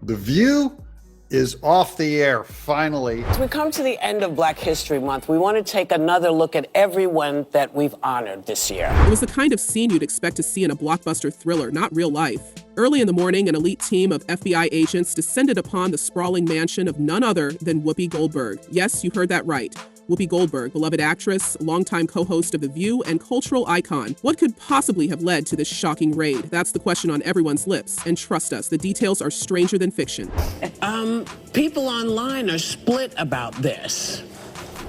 The View is off the air, finally. As we come to the end of Black History Month, we want to take another look at everyone that we've honored this year. It was the kind of scene you'd expect to see in a blockbuster thriller, not real life. Early in the morning, an elite team of FBI agents descended upon the sprawling mansion of none other than Whoopi Goldberg. Yes, you heard that right. Whoopi Goldberg, beloved actress, longtime co-host of The View, and cultural icon. What could possibly have led to this shocking raid? That's the question on everyone's lips. And trust us, the details are stranger than fiction. People online are split about this.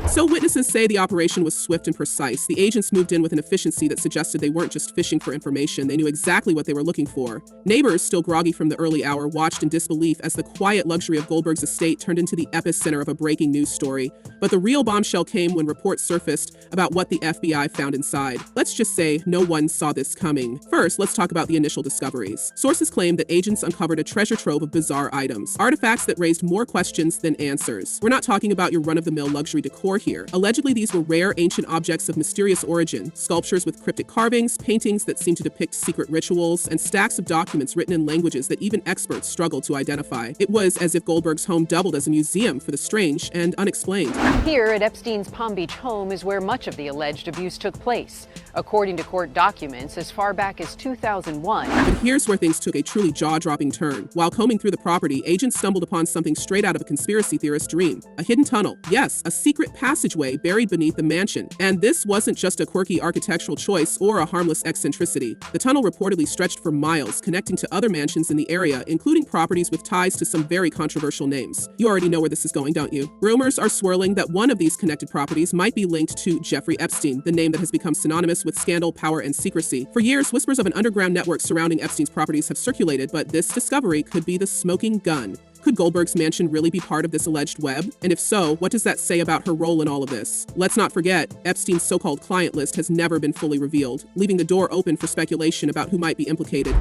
So witnesses say the operation was swift and precise. The agents moved in with an efficiency that suggested they weren't just fishing for information. They knew exactly what they were looking for. Neighbors, still groggy from the early hour, watched in disbelief as the quiet luxury of Goldberg's estate turned into the epicenter of a breaking news story. But the real bombshell came when reports surfaced about what the FBI found inside. Let's just say no one saw this coming. First, let's talk about the initial discoveries. Sources claim that agents uncovered a treasure trove of bizarre items, artifacts that raised more questions than answers. We're not talking about your run-of-the-mill luxury decor here. Allegedly, these were rare ancient objects of mysterious origin, sculptures with cryptic carvings, paintings that seem to depict secret rituals, and stacks of documents written in languages that even experts struggle to identify. It was as if Goldberg's home doubled as a museum for the strange and unexplained. Here at Epstein's Palm Beach home is where much of the alleged abuse took place, according to court documents as far back as 2001. But here's where things took a truly jaw-dropping turn. While combing through the property, agents stumbled upon something straight out of a conspiracy theorist's dream. A hidden tunnel. Yes, a secret passageway buried beneath the mansion. And this wasn't just a quirky architectural choice or a harmless eccentricity. The tunnel reportedly stretched for miles, connecting to other mansions in the area, including properties with ties to some very controversial names. You already know where this is going, don't you? Rumors are swirling that one of these connected properties might be linked to Jeffrey Epstein, the name that has become synonymous with scandal, power, and secrecy. For years, whispers of an underground network surrounding Epstein's properties have circulated, but this discovery could be the smoking gun. Could Goldberg's mansion really be part of this alleged web? And if so, what does that say about her role in all of this? Let's not forget, Epstein's so-called client list has never been fully revealed, leaving the door open for speculation about who might be implicated.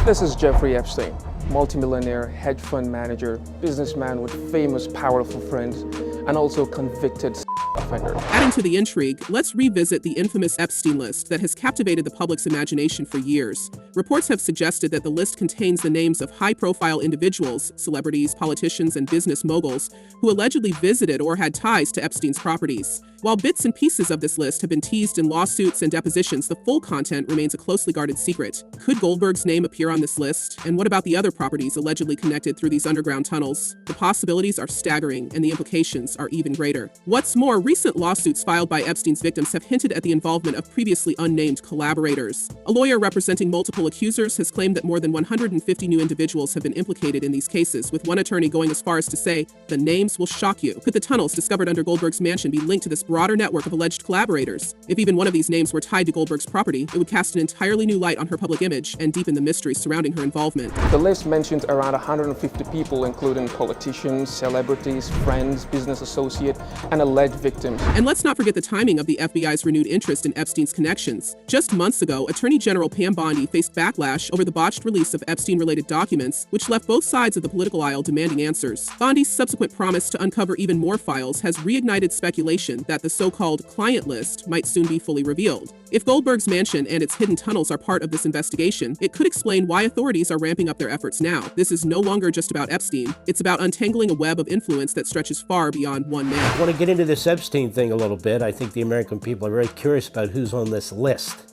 This is Jeffrey Epstein, multimillionaire, hedge fund manager, businessman with famous, powerful friends, and also convicted offender. Adding to the intrigue, let's revisit the infamous Epstein list that has captivated the public's imagination for years. Reports have suggested that the list contains the names of high-profile individuals, celebrities, politicians, and business moguls who allegedly visited or had ties to Epstein's properties. While bits and pieces of this list have been teased in lawsuits and depositions, the full content remains a closely guarded secret. Could Goldberg's name appear on this list? And what about the other properties allegedly connected through these underground tunnels? The possibilities are staggering, and the implications are even greater. What's more, recent lawsuits filed by Epstein's victims have hinted at the involvement of previously unnamed collaborators. A lawyer representing multiple accusers has claimed that more than 150 new individuals have been implicated in these cases, with one attorney going as far as to say, the names will shock you. Could the tunnels discovered under Goldberg's mansion be linked to this broader network of alleged collaborators? If even one of these names were tied to Goldberg's property, it would cast an entirely new light on her public image and deepen the mystery surrounding her involvement. The list mentions around 150 people, including politicians, celebrities, friends, business associates, and alleged victims. And let's not forget the timing of the FBI's renewed interest in Epstein's connections. Just months ago, Attorney General Pam Bondi faced backlash over the botched release of Epstein-related documents, which left both sides of the political aisle demanding answers. Bondi's subsequent promise to uncover even more files has reignited speculation that the so-called client list might soon be fully revealed. If Goldberg's mansion and its hidden tunnels are part of this investigation, it could explain why authorities are ramping up their efforts now. This is no longer just about Epstein. It's about untangling a web of influence that stretches far beyond one man. I want to get into this Epstein thing a little bit. I think the American people are very curious about who's on this list,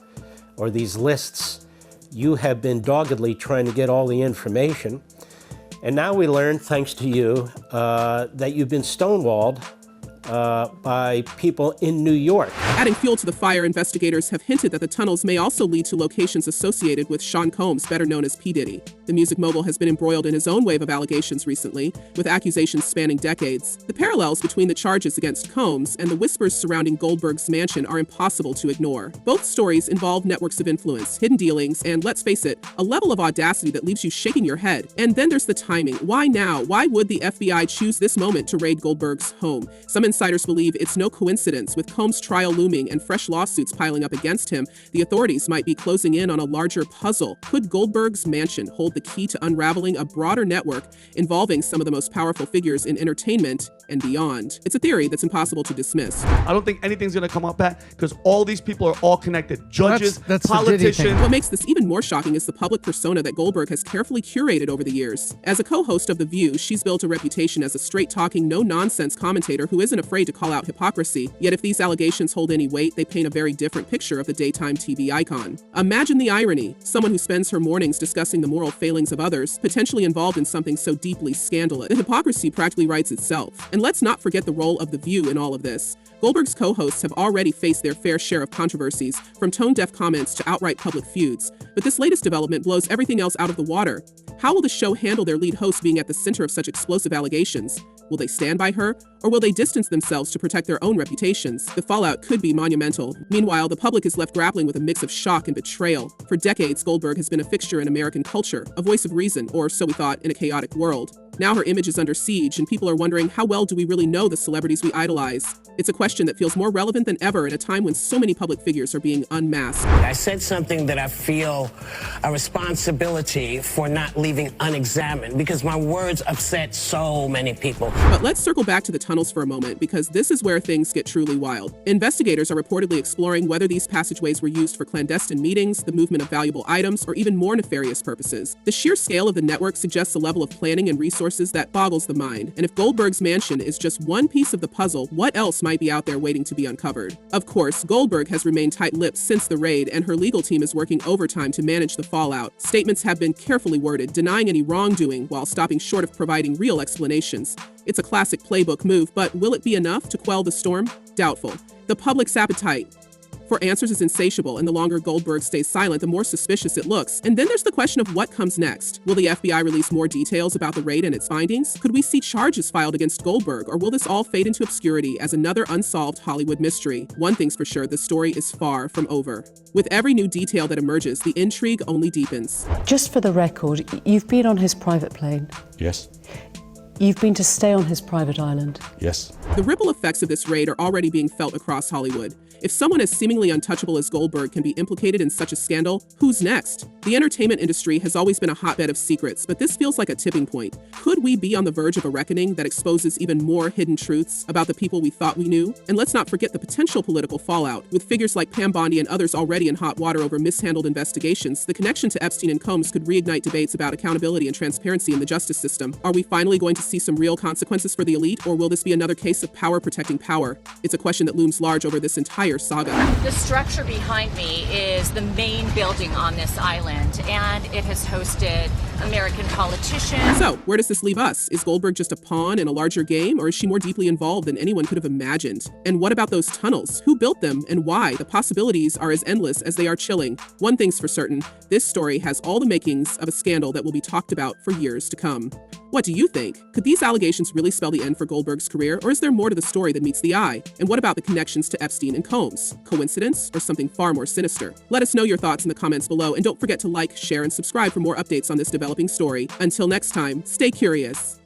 or these lists. You have been doggedly trying to get all the information, and now we learn, thanks to you, that you've been stonewalled by people in New York. Adding fuel to the fire, investigators have hinted that the tunnels may also lead to locations associated with Sean Combs, better known as P. Diddy. The music mogul has been embroiled in his own wave of allegations recently, with accusations spanning decades. The parallels between the charges against Combs and the whispers surrounding Goldberg's mansion are impossible to ignore. Both stories involve networks of influence, hidden dealings, and let's face it, a level of audacity that leaves you shaking your head. And then there's the timing. Why now? Why would the FBI choose this moment to raid Goldberg's home? Some insiders insiders believe it's no coincidence. With Combs' trial looming and fresh lawsuits piling up against him, the authorities might be closing in on a larger puzzle. Could Goldberg's mansion hold the key to unraveling a broader network involving some of the most powerful figures in entertainment and beyond? It's a theory that's impossible to dismiss. I don't think anything's going to come up back because all these people are all connected. Judges, that's the Diddy politicians. thing. What makes this even more shocking is the public persona that Goldberg has carefully curated over the years. As a co-host of The View, she's built a reputation as a straight-talking, no-nonsense commentator who isn't afraid to call out hypocrisy. Yet if these allegations hold any weight, they paint a very different picture of the daytime TV icon. Imagine the irony. Someone who spends her mornings discussing the moral failings of others, potentially involved in something so deeply scandalous. The hypocrisy practically writes itself. And let's not forget the role of The View in all of this. Goldberg's co-hosts have already faced their fair share of controversies, from tone-deaf comments to outright public feuds. But this latest development blows everything else out of the water. How will the show handle their lead host being at the center of such explosive allegations? Will they stand by her, or will they distance themselves to protect their own reputations? The fallout could be monumental. Meanwhile, the public is left grappling with a mix of shock and betrayal. For decades, Goldberg has been a fixture in American culture, a voice of reason, or so we thought, in a chaotic world. Now her image is under siege, and people are wondering, how well do we really know the celebrities we idolize? It's a question that feels more relevant than ever at a time when so many public figures are being unmasked. I said something that I feel a responsibility for not leaving unexamined because my words upset so many people. But let's circle back to the tunnels for a moment, because this is where things get truly wild. Investigators are reportedly exploring whether these passageways were used for clandestine meetings, the movement of valuable items, or even more nefarious purposes. The sheer scale of the network suggests a level of planning and resources that boggles the mind. And if Goldberg's mansion is just one piece of the puzzle, what else might be out there waiting to be uncovered? Of course, Goldberg has remained tight-lipped since the raid, and her legal team is working overtime to manage the fallout. Statements have been carefully worded, denying any wrongdoing while stopping short of providing real explanations. It's a classic playbook move, but will it be enough to quell the storm? Doubtful. The public's appetite for answers is insatiable, and the longer Goldberg stays silent, the more suspicious it looks. And then there's the question of what comes next. Will the FBI release more details about the raid and its findings? Could we see charges filed against Goldberg, or will this all fade into obscurity as another unsolved Hollywood mystery? One thing's for sure, the story is far from over. With every new detail that emerges, the intrigue only deepens. Just for the record, you've been on his private plane. Yes. You've been to stay on his private island. Yes. The ripple effects of this raid are already being felt across Hollywood. If someone as seemingly untouchable as Goldberg can be implicated in such a scandal, who's next? The entertainment industry has always been a hotbed of secrets, but this feels like a tipping point. Could we be on the verge of a reckoning that exposes even more hidden truths about the people we thought we knew? And let's not forget the potential political fallout. With figures like Pam Bondi and others already in hot water over mishandled investigations, the connection to Epstein and Combs could reignite debates about accountability and transparency in the justice system. Are we finally going to see some real consequences for the elite, or will this be another case of power protecting power? It's a question that looms large over this entire saga. The structure behind me is the main building on this island, and it has hosted American politicians. So, where does this leave us? Is Goldberg just a pawn in a larger game, or is she more deeply involved than anyone could have imagined? And what about those tunnels? Who built them, and why? The possibilities are as endless as they are chilling. One thing's for certain, this story has all the makings of a scandal that will be talked about for years to come. What do you think? Could these allegations really spell the end for Goldberg's career, or is there more to the story that meets the eye? And what about the connections to Epstein and Combs? Coincidence, or something far more sinister? Let us know your thoughts in the comments below, and don't forget to like, share, and subscribe for more updates on this developing story. Until next time, stay curious.